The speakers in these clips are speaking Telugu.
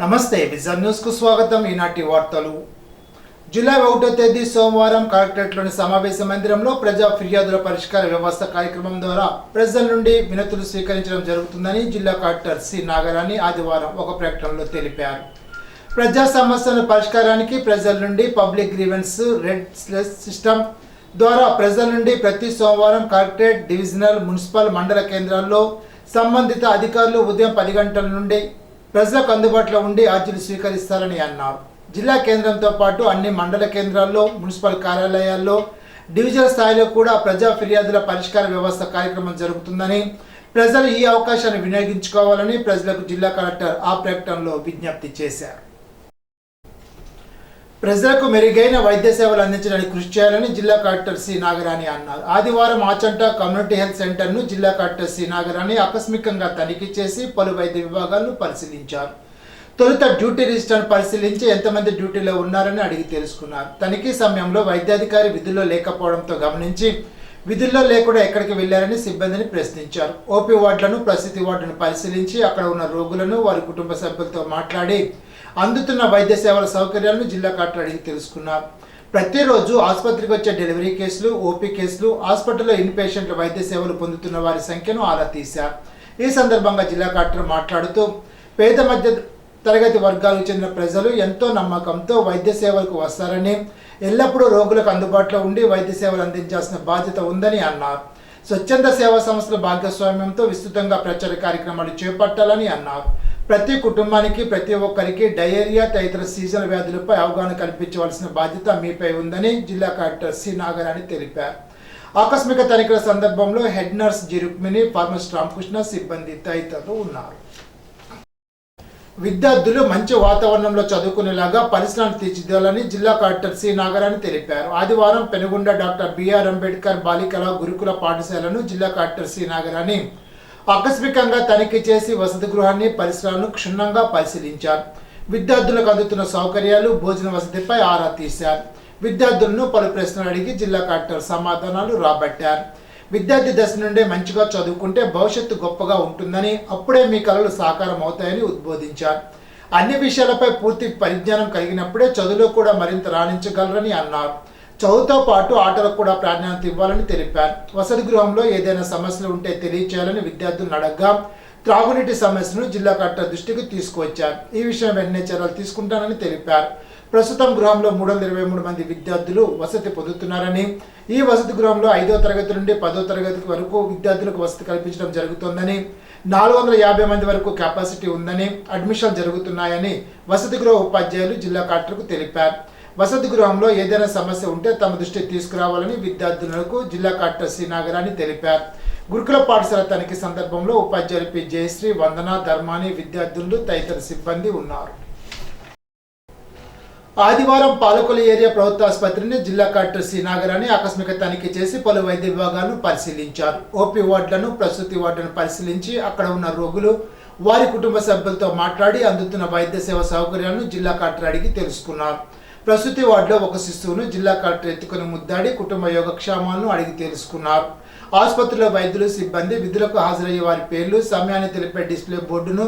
నమస్తే విజన్ న్యూస్ కు స్వాగతం. ఈనాటి వార్తలు. జూలై 1వ తేదీ సోమవారం కలెక్టరేట్లోని సమావేశ మందిరంలో ప్రజా ఫిర్యాదుల పరిష్కార వ్యవస్థ కార్యక్రమం ద్వారా ప్రజల నుండి వినతులు స్వీకరించడం జరుగుతుందని జిల్లా కలెక్టర్ సి నాగరాణి ఆదివారం ఒక ప్రకటనలో తెలిపారు. ప్రజా సమస్యల పరిష్కారానికి ప్రజల నుండి పబ్లిక్ గ్రీవెన్స్ రెడ్ స్లెస్ సిస్టమ్ ద్వారా ప్రజల నుండి ప్రతి సోమవారం కలెక్టరేట్, డివిజనల్, మున్సిపల్, మండల కేంద్రాల్లో సంబంధిత అధికారులు ఉదయం 10 గంటల నుండి ప్రజలకు అందుబాటులో ఉండి అర్జీలు స్వీకరిస్తారని అన్నారు. జిల్లా కేంద్రంతో పాటు అన్ని మండల కేంద్రాల్లో, మున్సిపల్ కార్యాలయాల్లో, డివిజనల్ స్థాయిలో కూడా ప్రజా ఫిర్యాదుల పరిష్కార వ్యవస్థ కార్యక్రమం జరుగుతుందని, ప్రజలు ఈ అవకాశాన్ని వినియోగించుకోవాలని ప్రజలకు జిల్లా కలెక్టర్ ఆ ప్రకటనలో విజ్ఞప్తి చేశారు. ప్రజలకు మెరుగైన వైద్య సేవలు అందించడానికి కృషి చేయాలని జిల్లా కలెక్టర్ సి నాగరాణి అన్నారు. ఆదివారం ఆచంట కమ్యూనిటీ హెల్త్ సెంటర్ను జిల్లా కలెక్టర్ సి నాగరాణి ఆకస్మికంగా తనిఖీ చేసి పలు వైద్య విభాగాలను పరిశీలించారు. తొలుత డ్యూటీ రిజిస్టర్ను పరిశీలించి ఎంతమంది డ్యూటీలో ఉన్నారని అడిగి తెలుసుకున్నారు. తనిఖీ సమయంలో వైద్యాధికారి విధుల్లో లేకపోవడంతో గమనించి విధుల్లో లేకుండా ఎక్కడికి వెళ్లారని సిబ్బందిని ప్రశ్నించారు. ఓపీ వార్డులను, ప్రసూతి వార్డును పరిశీలించి అక్కడ ఉన్న రోగులను, వారి కుటుంబ సభ్యులతో మాట్లాడి అందుతున్న వైద్య సేవల సౌకర్యాలను జిల్లా కలెక్టర్ అడిగి తెలుసుకున్నారు. ప్రతిరోజు ఆసుపత్రికి వచ్చే డెలివరీ కేసులు, ఓపీ కేసులు, హాస్పిటల్లో ఇన్ పేషెంట్ల వైద్య సేవలు పొందుతున్న వారి సంఖ్యను ఆరా తీశారు. ఈ సందర్భంగా జిల్లా కలెక్టర్ మాట్లాడుతూ పేద మధ్య తరగతి వర్గాలకు చెందిన ప్రజలు ఎంతో నమ్మకంతో వైద్య సేవలకు వస్తారని, ఎల్లప్పుడూ రోగులకు అందుబాటులో ఉండి వైద్య సేవలు అందించాల్సిన బాధ్యత ఉందని అన్నారు. స్వచ్ఛంద సేవా సంస్థల భాగస్వామ్యంతో విస్తృతంగా ప్రచార కార్యక్రమాలు చేపట్టాలని అన్నారు. ప్రతి కుటుంబానికి, ప్రతి ఒక్కరికి డయేరియా తదితర సీజనల్ వ్యాధులపై అవగాహన కల్పించవలసిన బాధ్యత మీపై ఉందని జిల్లా కలెక్టర్ సి నాగరాణి తెలిపారు. ఆకస్మిక తనిఖీల సందర్భంలో head nurse G Rukmini, pharmacist Ramakrishna, సిబ్బంది తదితరులు ఉన్నారు. విద్యార్థులు మంచి వాతావరణంలో చదువుకునేలాగా పరిసరాలను తీర్చిదిద్దాలని జిల్లా కలెక్టర్ సి నాగరాణి తెలిపారు. ఆదివారం పెనుగొండ డాక్టర్ బిఆర్ అంబేద్కర్ బాలికల గురుకుల పాఠశాలను జిల్లా కలెక్టర్ సి నాగరాణి ఆకస్మికంగా తనిఖీ చేసి వసతి గృహాన్ని, పరిసరాలను క్షుణ్ణంగా పరిశీలించారు. విద్యార్థులకు అందుతున్న సౌకర్యాలు, భోజన వసతిపై ఆరా తీశారు. విద్యార్థులను పలు ప్రశ్నలు అడిగి జిల్లా కలెక్టర్ సమాధానాలు రాబట్టారు. విద్యార్థి దశ నుండే మంచిగా చదువుకుంటే భవిష్యత్తు గొప్పగా ఉంటుందని, అప్పుడే మీ కలలు సాకారం అవుతాయని ఉద్బోధించారు. అన్ని విషయాలపై పూర్తి పరిజ్ఞానం కలిగినప్పుడే చదువులో కూడా మరింత రాణించగలరని అన్నారు. చదువుతో పాటు ఆటలకు కూడా ప్రాధాన్యత ఇవ్వాలని తెలిపారు. వసతి గృహంలో ఏదైనా సమస్యలు ఉంటే తెలియచేయాలని విద్యార్థులను అడగ్గా త్రాగునీటి సమస్యను జిల్లా కలెక్టర్ దృష్టికి తీసుకువచ్చారు. ఈ విషయం వెంటనే చర్యలు తీసుకుంటానని తెలిపారు. ప్రస్తుతం గృహంలో 323 మంది విద్యార్థులు వసతి పొందుతున్నారని, ఈ వసతి గృహంలో 5వ తరగతి నుండి 10వ తరగతి వరకు విద్యార్థులకు వసతి కల్పించడం జరుగుతోందని, 450 మంది వరకు కెపాసిటీ ఉందని, అడ్మిషన్ జరుగుతున్నాయని వసతి గృహ ఉపాధ్యాయులు జిల్లా కలెక్టర్కు తెలిపారు. వసతి గృహంలో ఏదైనా సమస్య ఉంటే తమ దృష్టికి తీసుకురావాలని విద్యార్థులకు జిల్లా కలెక్టర్ సి నాగరాణి తెలిపారు. గురుకుల పాఠశాల తనిఖీ సందర్భంలో ఉపాధ్యాయులు పి జయశ్రీ, వందన, ధర్మాని, విద్యార్థులు తదితర సిబ్బంది ఉన్నారు. ఆదివారం పాలకొల్లు ఏరియా ప్రభుత్వ ఆసుపత్రిని జిల్లా కలెక్టర్ సి నాగరాణి ఆకస్మిక తనిఖీ చేసి పలు వైద్య విభాగాలను పరిశీలించారు. ఓపీ వార్డులను, ప్రసూతి వార్డులను పరిశీలించి అక్కడ ఉన్న రోగులు, వారి కుటుంబ సభ్యులతో మాట్లాడి అందుతున్న వైద్య సేవ సౌకర్యాలను జిల్లా కలెక్టర్ అడిగి తెలుసుకున్నారు. ప్రసూతి వార్డులో ఒక శిశువును జిల్లా కలెక్టర్ ఎత్తుకుని ముద్దాడి కుటుంబ యోగక్షేమాలను అడిగి తెలుసుకున్నారు. ఆసుపత్రిలో వైద్యులు, సిబ్బంది, విధులకు హాజరయ్యే వారి పేర్లు, సమయాన్ని తెలిపే డిస్ప్లే బోర్డును,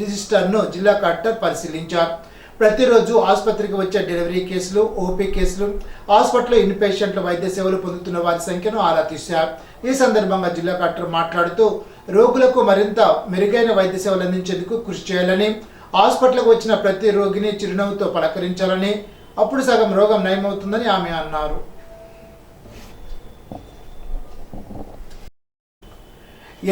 రిజిస్టర్ను జిల్లా కలెక్టర్ పరిశీలించారు. ప్రతిరోజు ఆసుపత్రికి వచ్చే డెలివరీ కేసులు, ఓపీ కేసులు, హాస్పిటల్లో ఇన్ పేషెంట్ల వైద్య సేవలు పొందుతున్న వారి సంఖ్యను ఆరా తీశారు. ఈ సందర్భంగా జిల్లా కలెక్టర్ మాట్లాడుతూ రోగులకు మరింత మెరుగైన వైద్య సేవలు అందించేందుకు కృషి చేయాలని, హాస్పిటల్కి వచ్చిన ప్రతి రోగిని చిరునవ్వుతో పలకరించాలని, అప్పుడు సగం రోగం నయమవుతుందని ఆమె అన్నారు.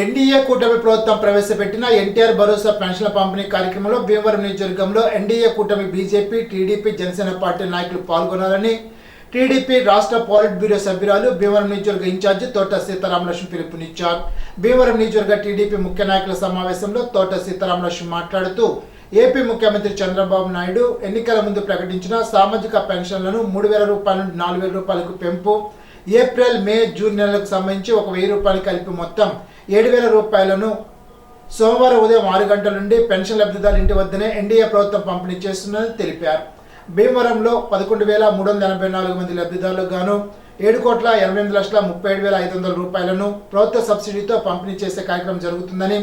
ఎన్డీఏ కూటమి ప్రభుత్వం ప్రవేశపెట్టిన ఎన్టీఆర్ భరోసా పెన్షన్ల పంపిణీ కార్యక్రమంలో భీమవరం నియోజకవర్గంలో ఎన్డీఏ కూటమి బీజేపీ, టీడీపీ, జనసేన పార్టీ నాయకులు పాల్గొనాలని టీడీపీ రాష్ట్ర పోలిట్ బ్యూరో సభ్యురాలు, భీమవరం నియోజకవర్గ ఇన్ఛార్జి తోట సీతారామలక్ష్మి పిలుపునిచ్చారు. భీమవరం నియోజకవర్గ టీడీపీ ముఖ్య నాయకుల సమావేశంలో తోట సీతారామలక్ష్మి మాట్లాడుతూ ఏపీ ముఖ్యమంత్రి చంద్రబాబు నాయుడు ఎన్నికల ముందు ప్రకటించిన సామాజిక పెన్షన్లను 3,000 రూపాయల నుండి 4,000 రూపాయలకు పెంపు, ఏప్రిల్, మే, జూన్ నెలలకు సంబంధించి 1,000 రూపాయలు కలిపి మొత్తం 7,000 రూపాయలను సోమవారం ఉదయం 6 గంటల నుండి పెన్షన్ లబ్ధిదారుల ఇంటి వద్దనే ఎన్డీఏ ప్రభుత్వం పంపిణీ చేస్తుందని తెలిపారు. భీమవరంలో 11,384 మంది లబ్ధిదారులకు గాను 7,88,37,500 రూపాయలను ప్రభుత్వ సబ్సిడీతో పంపిణీ చేసే కార్యక్రమం జరుగుతుందని,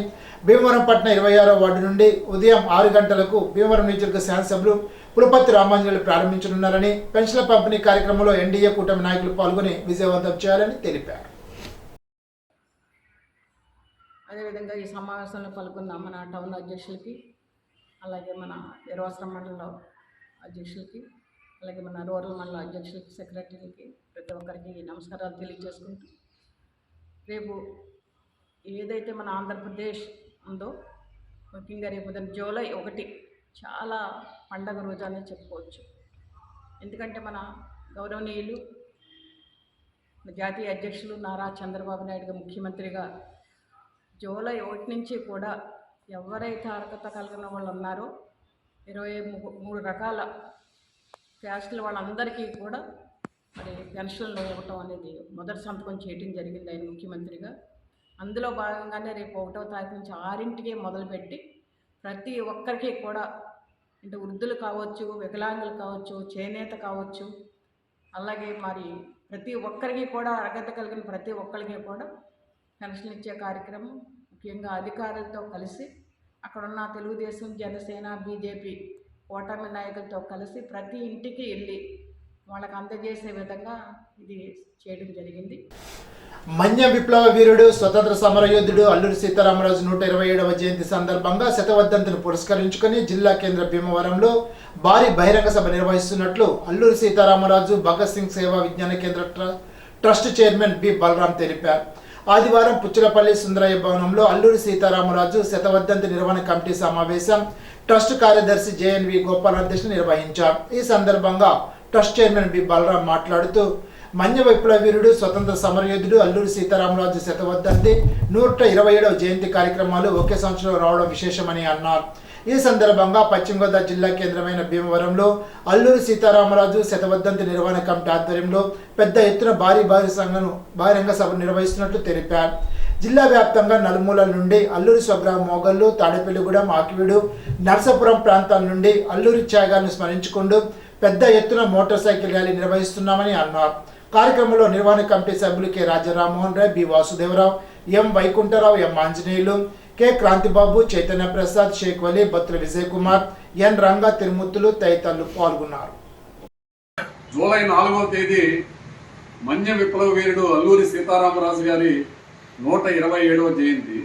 భీమవరం పట్టణ 26వ వార్డు నుండి ఉదయం 6 గంటలకు భీమవరం నియోజకవర్గ శాసనసభ్యులు పులపర్తి రామాంజనేయులు ప్రారంభించనున్నారని, పెన్షన్ల పంపిణీ కార్యక్రమంలో ఎన్డీఏ కూటమి నాయకులు పాల్గొని విజయవంతం చేయాలని తెలిపారు. అదేవిధంగా ఈ సమావేశంలో పాల్గొన్న మన టౌన్ అధ్యక్షులకి, అలాగే మన ఎర్రవస్త్రం మండల అధ్యక్షులకి, అలాగే మన రూరల్ మండల అధ్యక్షులకి, సెక్రటరీలకి, ప్రతి ఒక్కరికి నమస్కారాలు తెలియజేసుకుంటూ, రేపు ఏదైతే మన ఆంధ్రప్రదేశ్ ఉందో ముఖ్యంగా రేపు జూలై 1 చాలా పండగ రోజు అనేది చెప్పుకోవచ్చు. ఎందుకంటే మన గౌరవనీయులు జాతీయ అధ్యక్షులు నారా చంద్రబాబు నాయుడు ముఖ్యమంత్రిగా జూలై 1 నుంచి కూడా ఎవరైతే అర్హత కలిగిన వాళ్ళు ఉన్నారో 23 రకాల క్యాస్టుల వాళ్ళందరికీ కూడా మరి పెన్షన్లు ఇవ్వటం అనేది మొదటి సంతకం చేయడం జరిగింది ఆయన ముఖ్యమంత్రిగా. అందులో భాగంగానే రేపు 1వ తారీఖు నుంచి 6ంటికే మొదలుపెట్టి ప్రతి ఒక్కరికి కూడా, అంటే వృద్ధులు కావచ్చు, వికలాంగులు కావచ్చు, చేనేత కావచ్చు, అలాగే మరి ప్రతి ఒక్కరికి కూడా అర్హత కలిగిన ప్రతి ఒక్కరికి కూడా పెన్షన్ ఇచ్చే కార్యక్రమం ముఖ్యంగా అధికారులతో కలిసి అక్కడున్న తెలుగుదేశం, జనసేన, బీజేపీ ఓటమి నాయకులతో కలిసి ప్రతి ఇంటికి వెళ్ళి వాళ్ళకి అందజేసే విధంగా ఇది చేయడం జరిగింది. మన్య విప్లవ వీరుడు, స్వతంత్ర సమరయోధుడు అల్లూరి సీతారామరాజు 127వ జయంతి సందర్భంగా శతవర్ధంతిని పురస్కరించుకొని జిల్లా కేంద్ర భీమవరంలో భారీ బహిరంగ సభ నిర్వహిస్తున్నట్లు అల్లూరి సీతారామరాజు భగత్ సింగ్ సేవా విజ్ఞాన కేంద్ర ట్రస్ట్ చైర్మన్ బి బలరాం తెలిపారు. ఆదివారం పుచ్చలపల్లి సుందరయ్య భవనంలో అల్లూరి సీతారామరాజు శతవర్ధంతి నిర్వహణ కమిటీ సమావేశం ట్రస్ట్ కార్యదర్శి జేఎన్వి గోపాల్ అధ్యక్షత నిర్వహించారు. ఈ సందర్భంగా ట్రస్ట్ చైర్మన్ బి బలరాం మాట్లాడుతూ, మన్య విప్లవ వీరుడు, స్వతంత్ర సమరయోధుడు అల్లూరి సీతారామరాజు శతవర్ధంతి 127వ జయంతి కార్యక్రమాలు ఒకే సంవత్సరంలో రావడం విశేషమని అన్నారు. ఈ సందర్భంగా పశ్చిమ గోదావరి జిల్లా కేంద్రమైన భీమవరంలో అల్లూరి సీతారామరాజు శతవర్ధంతి నిర్వహణ కమిటీ ఆధ్వర్యంలో పెద్ద ఎత్తున బహిరంగ సభ నిర్వహిస్తున్నట్లు తెలిపారు. జిల్లా వ్యాప్తంగా నలుమూలల నుండి అల్లూరి స్వగ్రామం మోగల్లు, తాడేపల్లిగూడెం, ఆకివీడు, నర్సాపురం ప్రాంతాల నుండి అల్లూరి త్యాగాన్ని స్మరించుకుంటూ పెద్ద ఎత్తున మోటార్ సైకిల్ ర్యాలీ నిర్వహిస్తున్నామని అన్నారు. కార్యక్రమంలో నిర్వహణ కమిటీ సభ్యులు కె రాజారామ్మోహన్ రాయ్, బి వాసుదేవరావు, ఎం వైకుంఠరావు, ఎం ఆంజనేయులు, కె క్రాంతిబాబు, చైతన్య ప్రసాద్, షేక్ వలీ, బత్తుల విజయ్ కుమార్, ఎన్ రంగా, తిరుమూర్తులు తదితరులు పాల్గొన్నారు. జూలై 4వ తేదీ మన్య విప్లవ వీరుడు అల్లూరి సీతారామరాజు గారి 127వ జయంతి.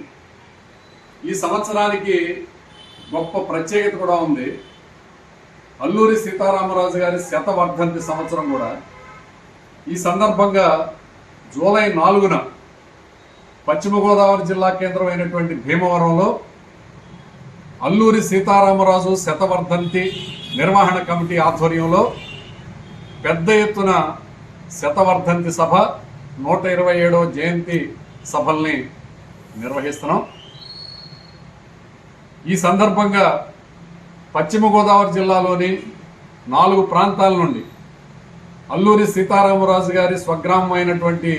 ఈ సంవత్సరానికి గొప్ప ప్రత్యేకత కూడా ఉంది. అల్లూరి సీతారామరాజు గారి శతవర్ధంతి సంవత్సరం కూడా. ఈ సందర్భంగా జూలై 4న పశ్చిమ గోదావరి జిల్లా కేంద్రమైనటువంటి భీమవరంలో అల్లూరి సీతారామరాజు శతవర్ధంతి నిర్వహణ కమిటీ ఆధ్వర్యంలో పెద్ద ఎత్తున శతవర్ధంతి సభ, 127వ జయంతి సభల్ని నిర్వహిస్తున్నాం. ఈ సందర్భంగా పశ్చిమ గోదావరి జిల్లాలోని 4 ప్రాంతాల నుండి అల్లూరి సీతారామరాజు గారి స్వగ్రామం అయినటువంటి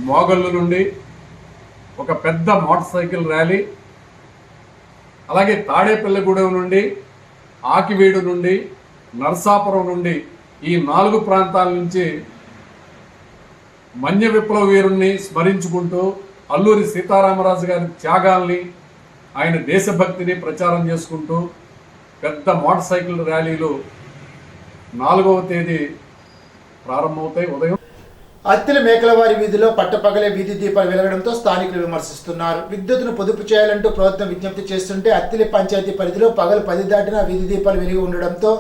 మోగల్లు నుండి ఒక పెద్ద మోటార్ సైకిల్ ర్యాలీ, అలాగే తాడేపల్లిగూడెం నుండి, ఆకివీడు నుండి, నర్సాపురం నుండి ఈ 4 ప్రాంతాల నుంచి మన్య విప్లవ వీరుణ్ణి స్మరించుకుంటూ అల్లూరి సీతారామరాజు గారి త్యాగాల్ని, ఆయన దేశభక్తిని ప్రచారం చేసుకుంటూ పెద్ద మోటార్ సైకిల్ ర్యాలీలు 4వ తేదీ ప్రారంభమవుతాయి. ఉదయం అత్తిలి మేకలవారి వీధిలో పట్టపగలే వీధి దీపాలు వెలగడంతో స్థానికులు విమర్శిస్తున్నారు. విద్యుత్తును పొదుపు చేయాలంటూ ప్రభుత్వం విజ్ఞప్తి చేస్తుంటే అత్తిలి పంచాయతీ పరిధిలో పగలు 10 దాటినా వీధి దీపాలు వెలిగి ఉండడంతో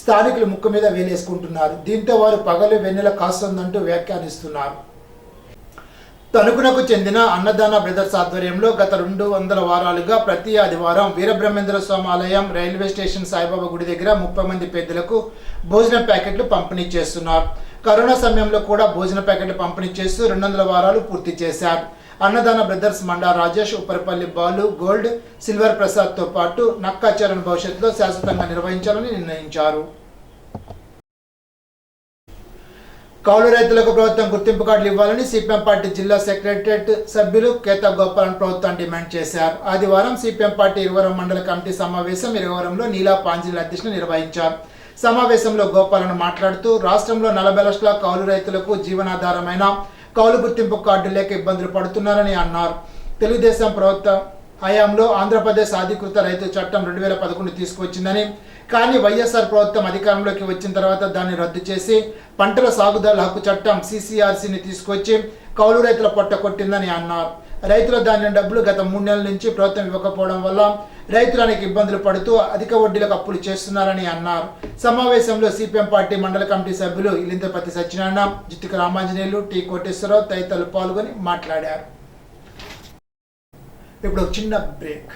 స్థానికులు ముక్కు మీద వేలేసుకుంటున్నారు. దీంతో వారు పగలు వెన్నెల కాస్తుందంటూ వ్యాఖ్యానిస్తున్నారు. తణుకునకు చెందిన అన్నదాన బ్రదర్స్ ఆధ్వర్యంలో గత 200 వారాలుగా ప్రతి ఆదివారం వీరబ్రహ్మేంద్ర స్వామి ఆలయం, రైల్వే స్టేషన్, సాయిబాబా గుడి దగ్గర 30 మంది పేదలకు భోజనం ప్యాకెట్లు పంపిణీ చేస్తున్నారు. కరోనా సమయంలో కూడా భోజన ప్యాకెట్లు పంపిణీ చేస్తూ 200 వారాలు పూర్తి చేశారు. అన్నదాన brothers Manda Rajesh, Uparapalli Balu, gold, silver ప్రసాద్తో పాటు నక్కాచరణ్ భవిష్యత్తులో శాశ్వతంగా నిర్వహించాలని నిర్ణయించారు. కౌలు రైతులకు ప్రభుత్వం గుర్తింపు కార్డులు ఇవ్వాలని సిపిఎం పార్టీ జిల్లా సెక్రటరియట్ సభ్యులు కేతా గోపాలన్ ప్రభుత్వం డిమాండ్ చేశారు. ఆదివారం సిపిఎం పార్టీ ఇరవరం మండల కమిటీ సమావేశం ఇరవరంలో నీలా పాంజిల్ అధ్యక్షత నిర్వహించారు. సమావేశంలో గోపాలన్ మాట్లాడుతూ రాష్ట్రంలో 40 లక్షల కౌలు రైతులకు జీవనాధారమైన కౌలు గుర్తింపు కార్డు లేక ఇబ్బందులు పడుతున్నారని అన్నారు. తెలుగుదేశం ప్రభుత్వం హయాంలో ఆంధ్రప్రదేశ్ అధికృత రైతు చట్టం 2011 తీసుకువచ్చిందని, కానీ వైఎస్ఆర్ ప్రభుత్వం అధికారంలోకి వచ్చిన తర్వాత దాన్ని రద్దు చేసి పంటల సాగుదారుల హక్కు చట్టం CCRCని తీసుకొచ్చి కౌలు రైతుల పొట్ట కొట్టిందని అన్నారు. రైతుల ధాన్యం డబ్బులు గత 3 నెలల నుంచి ప్రభుత్వం ఇవ్వకపోవడం వల్ల రైతులు అనేక ఇబ్బందులు పడుతూ అధిక వడ్డీలకు అప్పులు చేస్తున్నారని అన్నారు. సమావేశంలో సిపిఎం పార్టీ మండల కమిటీ సభ్యులు ఇలింతపతి సత్యనారాయణ, జిత్తిక రామాంజనేయులు, టి కోటేశ్వరరావు తదితరులు పాల్గొని మాట్లాడారు. ఇప్పుడు ఒక చిన్న బ్రేక్.